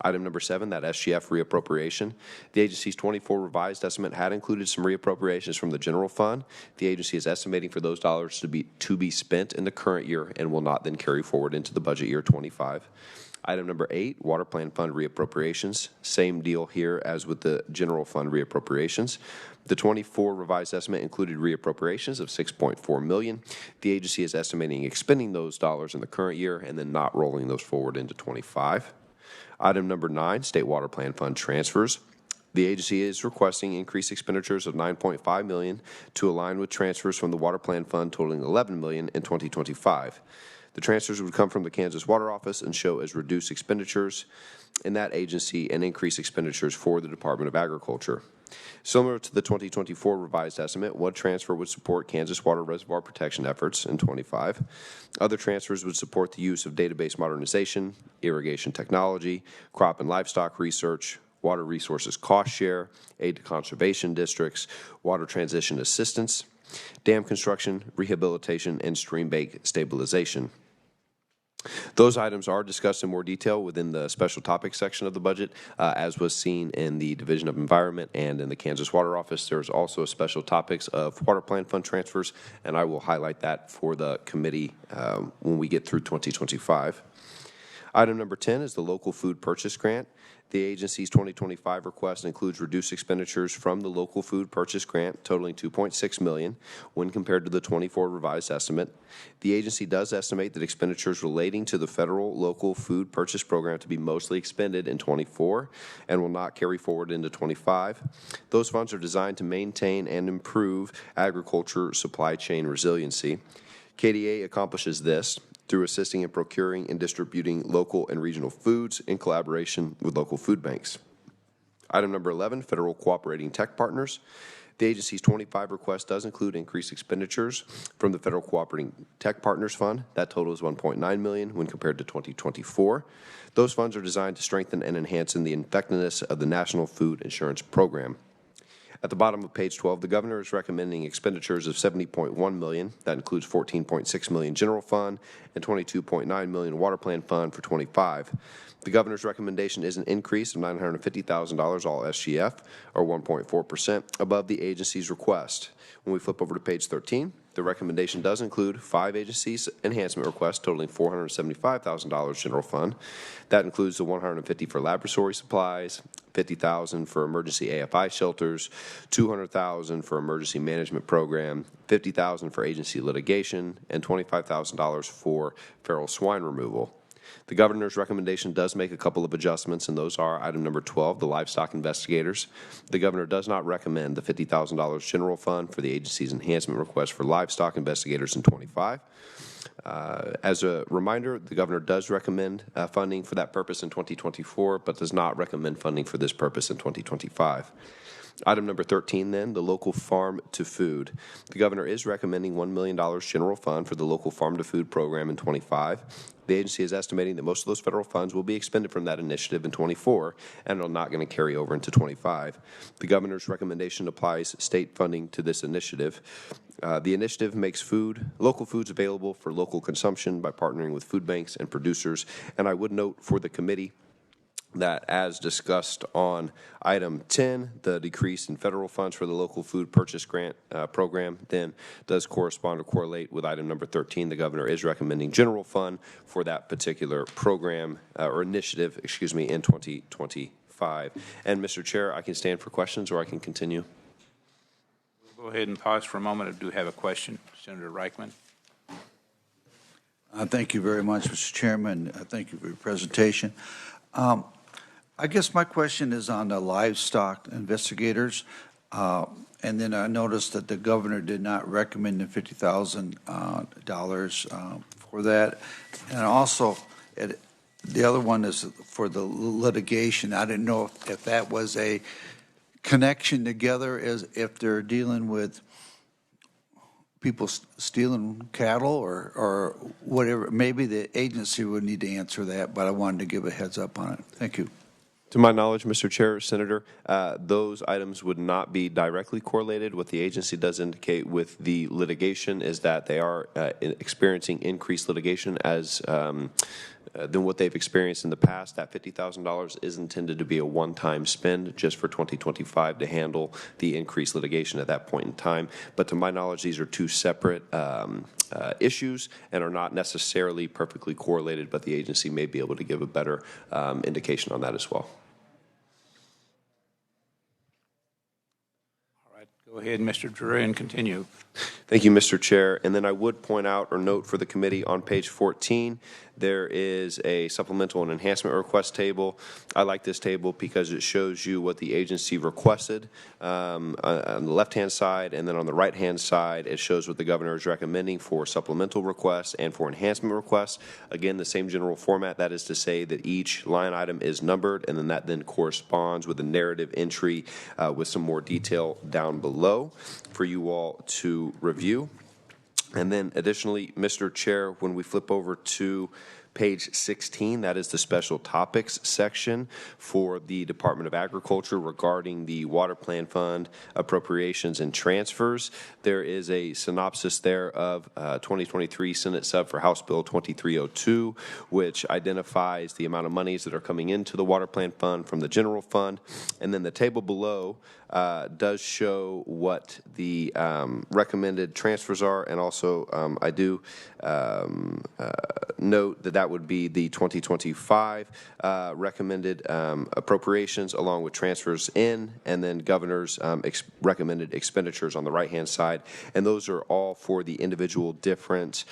S5: Item number 7, that SGF reappropriation. The agency's 24 revised estimate had included some reappropriations from the general fund. The agency is estimating for those dollars to be spent in the current year and will not then carry forward into the budget year 25. Item number 8, water plan fund reappropriations. Same deal here as with the general fund reappropriations. The 24 revised estimate included reappropriations of $6.4 million. The agency is estimating expending those dollars in the current year and then not rolling those forward into 25. Item number 9, state water plan fund transfers. The agency is requesting increased expenditures of $9.5 million to align with transfers from the water plan fund totaling $11 million in 2025. The transfers would come from the Kansas Water Office and show as reduced expenditures in that agency and increased expenditures for the Department of Agriculture. Similar to the 2024 revised estimate, one transfer would support Kansas water reservoir protection efforts in 25. Other transfers would support the use of database modernization, irrigation technology, crop and livestock research, water resources cost share, aid to conservation districts, water transition assistance, dam construction, rehabilitation, and stream bank stabilization. Those items are discussed in more detail within the special topics section of the budget, as was seen in the Division of Environment and in the Kansas Water Office. There's also special topics of water plan fund transfers, and I will highlight that for the committee when we get through 2025. Item number 10 is the local food purchase grant. The agency's 2025 request includes reduced expenditures from the local food purchase grant totaling $2.6 million when compared to the 24 revised estimate. The agency does estimate that expenditures relating to the federal local food purchase program to be mostly expended in 24 and will not carry forward into 25. Those funds are designed to maintain and improve agriculture supply chain resiliency. KDA accomplishes this through assisting in procuring and distributing local and regional foods in collaboration with local food banks. Item number 11, Federal Cooperating Tech Partners. The agency's 25 request does include increased expenditures from the Federal Cooperating Tech Partners Fund. That total is $1.9 million when compared to 2024. Those funds are designed to strengthen and enhance the effectiveness of the National Food Insurance Program. At the bottom of page 12, the governor is recommending expenditures of $70.1 million. That includes $14.6 million general fund and $22.9 million water plan fund for 25. The governor's recommendation is an increase of $950,000 all SGF, or 1.4% above the agency's request. When we flip over to page 13, the recommendation does include 5 agencies' enhancement requests totaling $475,000 general fund. That includes the $150,000 for laboratory supplies, $50,000 for emergency AFI shelters, $200,000 for emergency management program, $50,000 for agency litigation, and $25,000 for feral swine removal. The governor's recommendation does make a couple of adjustments, and those are item number 12, the livestock investigators. The governor does not recommend the $50,000 general fund for the agency's enhancement request for livestock investigators in 25. As a reminder, the governor does recommend funding for that purpose in 2024, but does not recommend funding for this purpose in 2025. Item number 13, then, the local farm to food. The governor is recommending $1 million general fund for the local farm to food program in 25. The agency is estimating that most of those federal funds will be expended from that initiative in 24 and are not going to carry over into 25. The governor's recommendation applies state funding to this initiative. The initiative makes local foods available for local consumption by partnering with food banks and producers. And I would note for the committee that, as discussed on item 10, the decrease in federal funds for the local food purchase grant program then does correspond or correlate with item number 13. The governor is recommending general fund for that particular program or initiative, in 2025. And Mr. Chair, I can stand for questions or I can continue.
S1: We'll go ahead and pause for a moment. I do have a question. Senator Reichman.
S4: Thank you very much, Mr. Chairman. Thank you for your presentation. I guess my question is on the livestock investigators. And then I noticed that the governor did not recommend the $50,000 for that. And also, the other one is for the litigation. I didn't know if that was a connection together, as if they're dealing with people stealing cattle or whatever. Maybe the agency would need to answer that, but I wanted to give a heads up on it. Thank you.
S5: To my knowledge, Mr. Chair, Senator, those items would not be directly correlated. What the agency does indicate with the litigation is that they are experiencing increased litigation as than what they've experienced in the past. That $50,000 is intended to be a one-time spend just for 2025 to handle the increased litigation at that point in time. But to my knowledge, these are two separate issues and are not necessarily perfectly correlated, but the agency may be able to give a better indication on that as well.
S1: All right, go ahead, Mr. Drew, and continue.
S5: Thank you, Mr. Chair. And then I would point out or note for the committee on page 14, there is a supplemental and enhancement request table. I like this table because it shows you what the agency requested on the left-hand side, and then on the right-hand side, it shows what the governor is recommending for supplemental requests and for enhancement requests. Again, the same general format. That is to say that each line item is numbered, and then that then corresponds with a narrative entry with some more detail down below for you all to review. And then additionally, Mr. Chair, when we flip over to Page 16, that is the special topics section for the Department of Agriculture regarding the Water Plan Fund appropriations and transfers. There is a synopsis there of 2023 Senate sub for House Bill 2302, which identifies the amount of monies that are coming into the Water Plan Fund from the general fund. And then the table below does show what the recommended transfers are, and also I do note that that would be the 2025 recommended appropriations along with transfers in, and then governor's recommended expenditures on the right-hand side. And those are all for the individual different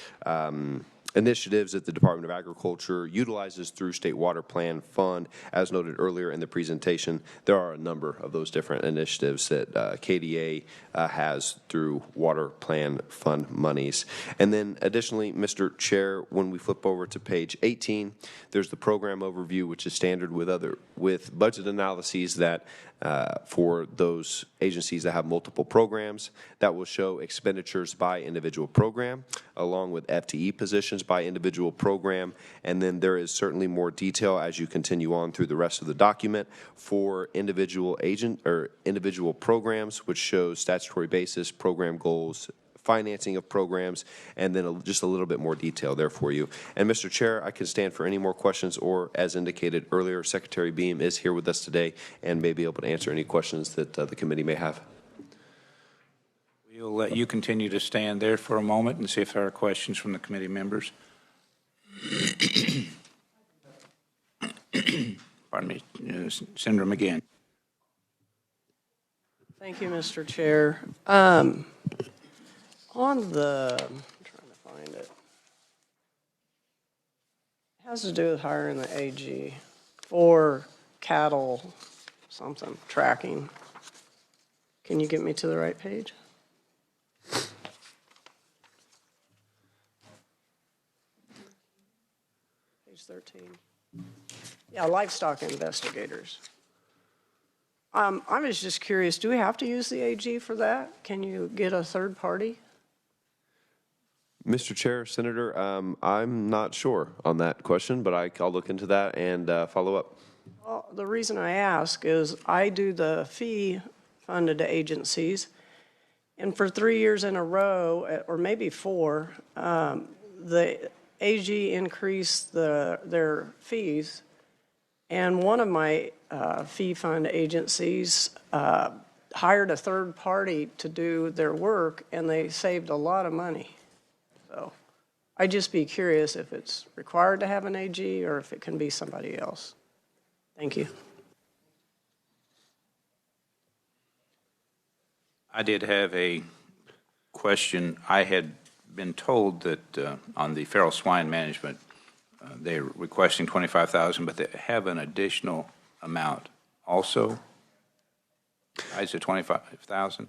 S5: initiatives that the Department of Agriculture utilizes through State Water Plan Fund. As noted earlier in the presentation, there are a number of those different initiatives that KDA has through Water Plan Fund monies. And then additionally, Mr. Chair, when we flip over to page 18, there's the program overview, which is standard with budget analyses that for those agencies that have multiple programs. That will show expenditures by individual program, along with FTE positions by individual program. And then there is certainly more detail as you continue on through the rest of the document for individual individual programs, which shows statutory basis, program goals, financing of programs, and then just a little bit more detail there for you. And Mr. Chair, I can stand for any more questions, or as indicated earlier, Secretary Beam is here with us today and may be able to answer any questions that the committee may have.
S1: We'll let you continue to stand there for a moment and see if there are questions from the committee members. Pardon me, Senator McGinn.
S7: Thank you, Mr. Chair. On the, I'm trying to find it. It has to do with hiring the AG for cattle something tracking. Can you get me to the right page? Page 13. Yeah, livestock investigators. I was just curious, do we have to use the AG for that? Can you get a third party?
S5: Mr. Chair, Senator, I'm not sure on that question, but I'll look into that and follow up.
S7: Well, the reason I ask is I do the fee-funded agencies, and for 3 years in a row, or maybe 4, the AG increased their fees, and one of my fee-fund agencies hired a third party to do their work, and they saved a lot of money. So I'd just be curious if it's required to have an AG or if it can be somebody else. Thank you.
S1: I did have a question. I had been told that on the feral swine management, they're requesting $25,000, but they have an additional amount also. Is it $25,000?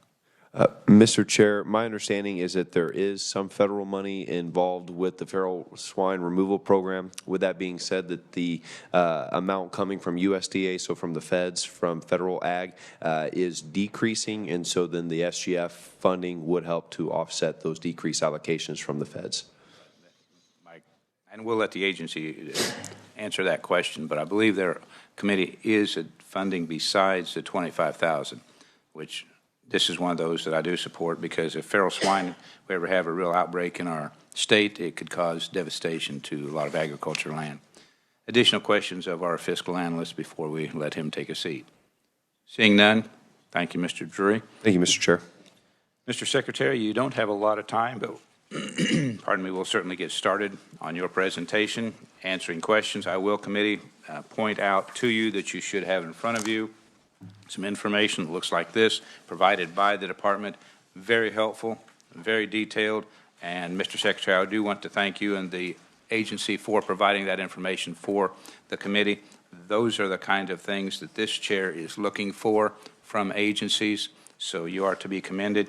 S5: Mr. Chair, my understanding is that there is some federal money involved with the feral swine removal program. With that being said, that the amount coming from USDA, so from the feds, from federal ag, is decreasing, and so then the SGF funding would help to offset those decreased allocations from the feds.
S1: And we'll let the agency answer that question, but I believe their committee is funding besides the $25,000, which this is one of those that I do support, because if feral swine, we ever have a real outbreak in our state, it could cause devastation to a lot of agricultural land. Additional questions of our fiscal analyst before we let him take a seat? Seeing none, thank you, Mr. Drury.
S5: Thank you, Mr. Chair.
S1: Mr. Secretary, you don't have a lot of time, but pardon me, we'll certainly get started on your presentation, answering questions. I will, committee, point out to you that you should have in front of you some information that looks like this, provided by the department. Very helpful, very detailed. And Mr. Secretary, I do want to thank you and the agency for providing that information for the committee. Those are the kind of things that this chair is looking for from agencies, so you are to be commended.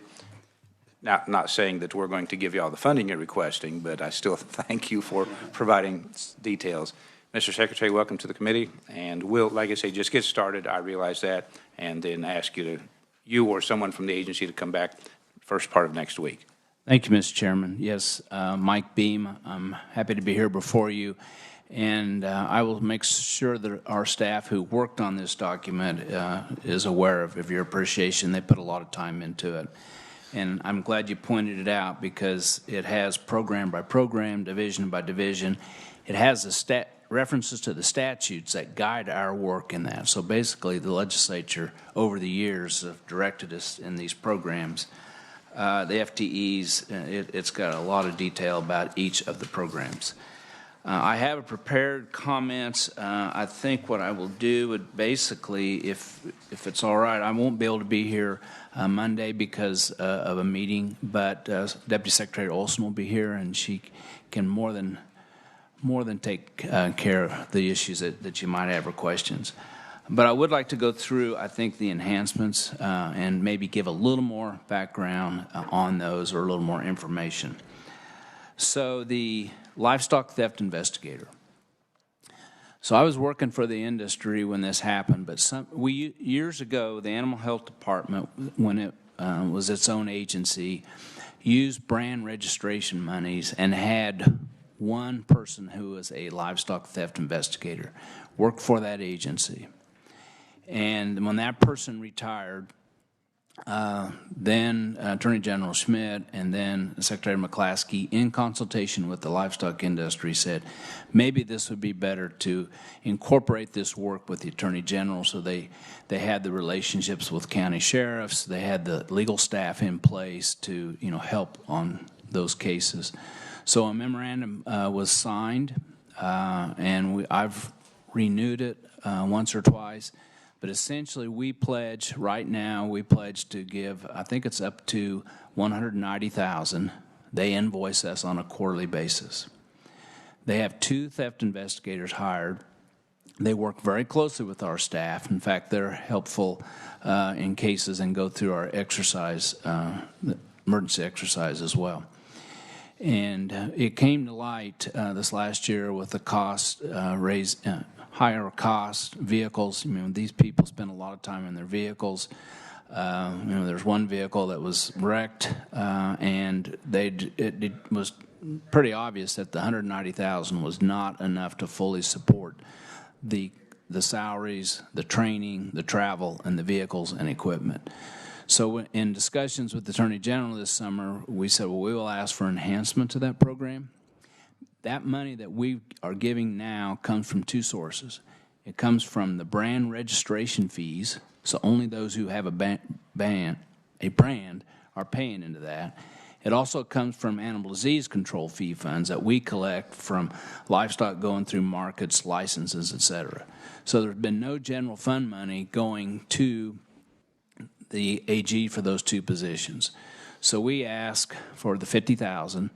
S1: Not saying that we're going to give you all the funding you're requesting, but I still thank you for providing details. Mr. Secretary, welcome to the committee, and we'll, like I say, just get started. I realize that, and then ask you or someone from the agency to come back first part of next week.
S11: Thank you, Mr. Chairman. Yes, Mike Beam, I'm happy to be here before you, and I will make sure that our staff who worked on this document is aware of your appreciation. They put a lot of time into it. And I'm glad you pointed it out because it has program by program, division by division. It has the references to the statutes that guide our work in that. So basically, the legislature over the years have directed us in these programs. The FTEs, it's got a lot of detail about each of the programs. I have prepared comments. I think what I will do would basically, if it's all right, I won't be able to be here Monday because of a meeting, but Deputy Secretary Olson will be here, and she can more than take care of the issues that you might have or questions. But I would like to go through, I think, the enhancements and maybe give a little more background on those or a little more information. So the livestock theft investigator. So I was working for the industry when this happened, but years ago, the Animal Health Department, when it was its own agency, used brand registration monies and had one person who was a livestock theft investigator, worked for that agency. And when that person retired, then Attorney General Schmidt and then Secretary McClaskey, in consultation with the livestock industry, said maybe this would be better to incorporate this work with the Attorney General. So they had the relationships with county sheriffs, they had the legal staff in place to help on those cases. So a memorandum was signed, and I've renewed it once or twice. But essentially, we pledge right now. We pledge to give. I think it's up to $190,000. They invoice us on a quarterly basis. They have 2 theft investigators hired. They work very closely with our staff. In fact, they're helpful in cases and go through our exercise, emergency exercise as well. And it came to light this last year with the cost higher cost vehicles. These people spend a lot of time in their vehicles. There's one vehicle that was wrecked, and it was pretty obvious that the $190,000 was not enough to fully support the salaries, the training, the travel, and the vehicles and equipment. So in discussions with the Attorney General this summer, we said, well, we will ask for enhancement to that program. That money that we are giving now comes from 2 sources. It comes from the brand registration fees, so only those who have a brand are paying into that. It also comes from animal disease control fee funds that we collect from livestock going through markets, licenses, et cetera. So there's been no general fund money going to the AG for those 2 positions. So we ask for the $50,000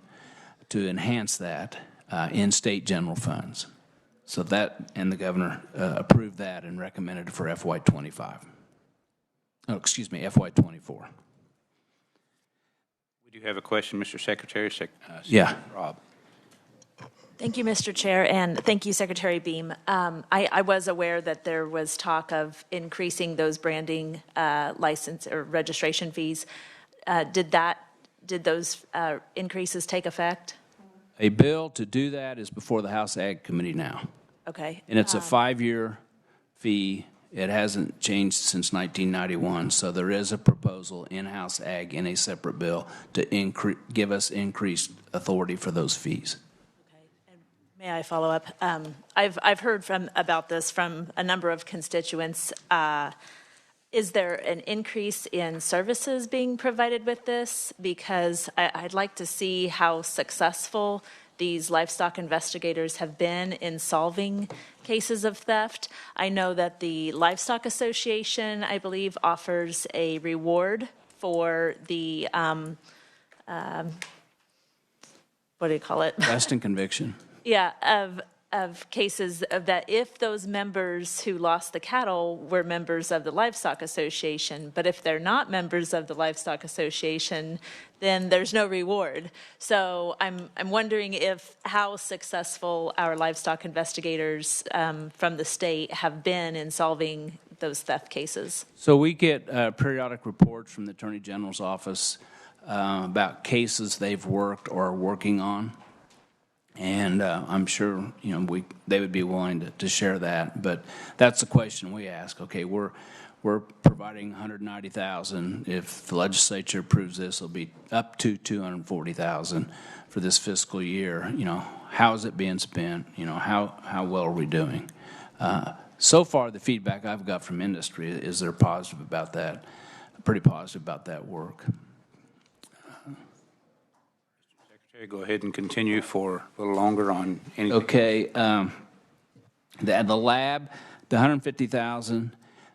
S11: to enhance that in state general funds. So that, and the governor approved that and recommended it for FY25. Oh, excuse me, FY24.
S1: We do have a question, Mr. Secretary.
S11: Yeah.
S1: Rob.
S10: Thank you, Mr. Chair, and thank you, Secretary Beam. I was aware that there was talk of increasing those branding license or registration fees. Did those increases take effect?
S11: A bill to do that is before the House Ag Committee now.
S10: Okay.
S11: And it's a 5-year fee. It hasn't changed since 1991. So there is a proposal in House Ag in a separate bill to give us increased authority for those fees.
S10: Okay. And may I follow up? I've heard about this from a number of constituents. Is there an increase in services being provided with this? Because I'd like to see how successful these livestock investigators have been in solving cases of theft. I know that the Livestock Association, I believe, offers a reward for the, what do you call it?
S11: Arrest and conviction.
S10: Yeah, of cases of that if those members who lost the cattle were members of the Livestock Association, but if they're not members of the Livestock Association, then there's no reward. So I'm wondering how successful our livestock investigators from the state have been in solving those theft cases.
S11: So we get periodic reports from the Attorney General's office about cases they've worked or are working on. And I'm sure, they would be willing to share that. But that's the question we ask. Okay, we're providing $190,000. If the legislature approves this, it'll be up to $240,000 for this fiscal year. How is it being spent? How well are we doing? So far, the feedback I've got from industry is they're positive about that, pretty positive about that work.
S1: Secretary, go ahead and continue for a little longer on anything.
S11: Okay, the lab, the $150,000.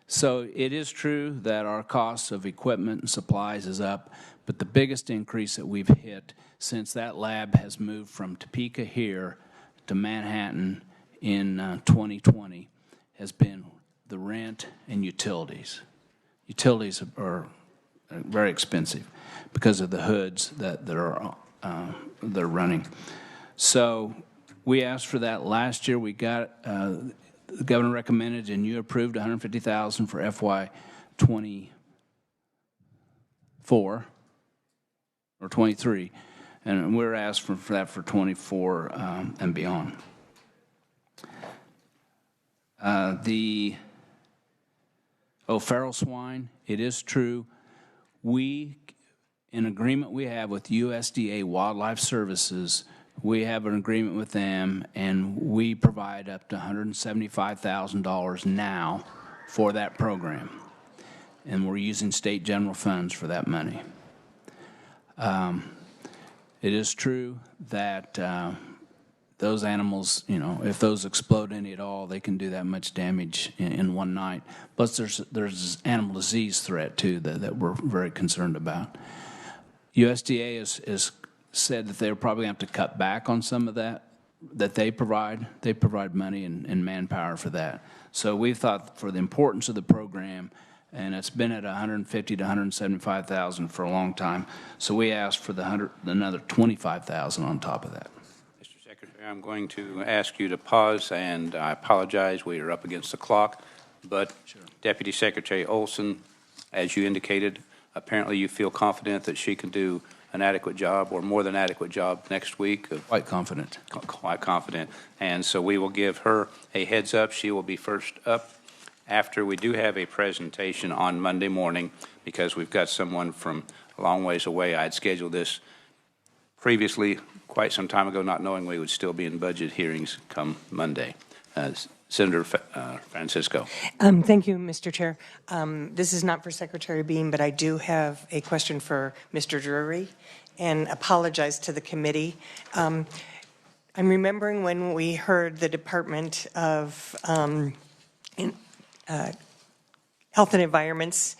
S11: So it is true that our cost of equipment and supplies is up, but the biggest increase that we've hit since that lab has moved from Topeka here to Manhattan in 2020 has been the rent and utilities. Utilities are very expensive because of the hoods that are they're running. So we asked for that last year. We got the governor recommended and you approved $150,000 for FY 24 or 23, and we're asked for that for 24 and beyond. Feral swine, it is true. In agreement we have with USDA Wildlife Services, we have an agreement with them, and we provide up to $175,000 now for that program. And we're using state general funds for that money. It is true that those animals, if those explode any at all, they can do that much damage in one night. Plus, there's animal disease threat, too, that we're very concerned about. USDA has said that they're probably going to have to cut back on some of that they provide. They provide money and manpower for that. So we thought for the importance of the program, and it's been at $150,000 to $175,000 for a long time, so we asked for another $25,000 on top of that.
S1: Mr. Secretary, I'm going to ask you to pause, and I apologize. We are up against the clock. But sure. Deputy Secretary Olson, as you indicated, apparently you feel confident that she can do an adequate job or more than adequate job next week.
S11: Quite confident.
S1: Quite confident. And so we will give her a heads up. She will be first up after we do have a presentation on Monday morning, because we've got someone from a long ways away. I had scheduled this previously quite some time ago, not knowing we would still be in budget hearings come Monday. Senator Francisco.
S9: Thank you, Mr. Chair. This is not for Secretary Beam, but I do have a question for Mr. Drury, and apologize to the committee. I'm remembering when we heard the Department of Health and Environment's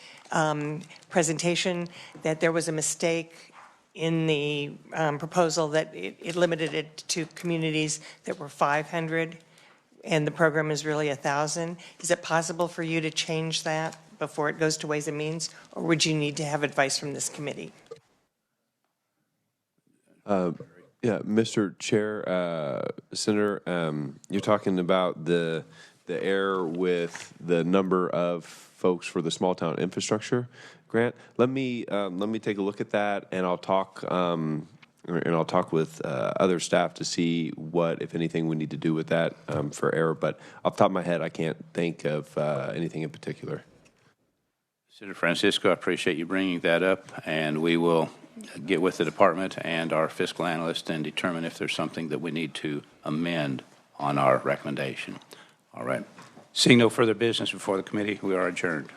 S9: presentation that there was a mistake in the proposal that it limited it to communities that were 500. And the program is really 1,000. Is it possible for you to change that before it goes to Ways and Means, or would you need to have advice from this committee?
S5: Yeah, Mr. Chair, Senator, you're talking about the error with the number of folks for the small town infrastructure grant. Let me take a look at that, and I'll talk. And I'll talk with other staff to see what, if anything, we need to do with that for error. But off the top of my head, I can't think of anything in particular.
S1: Senator Francisco, I appreciate you bringing that up, and we will get with the department and our fiscal analyst and determine if there's something that we need to amend on our recommendation. All right. Seeing no further business before the committee, we are adjourned.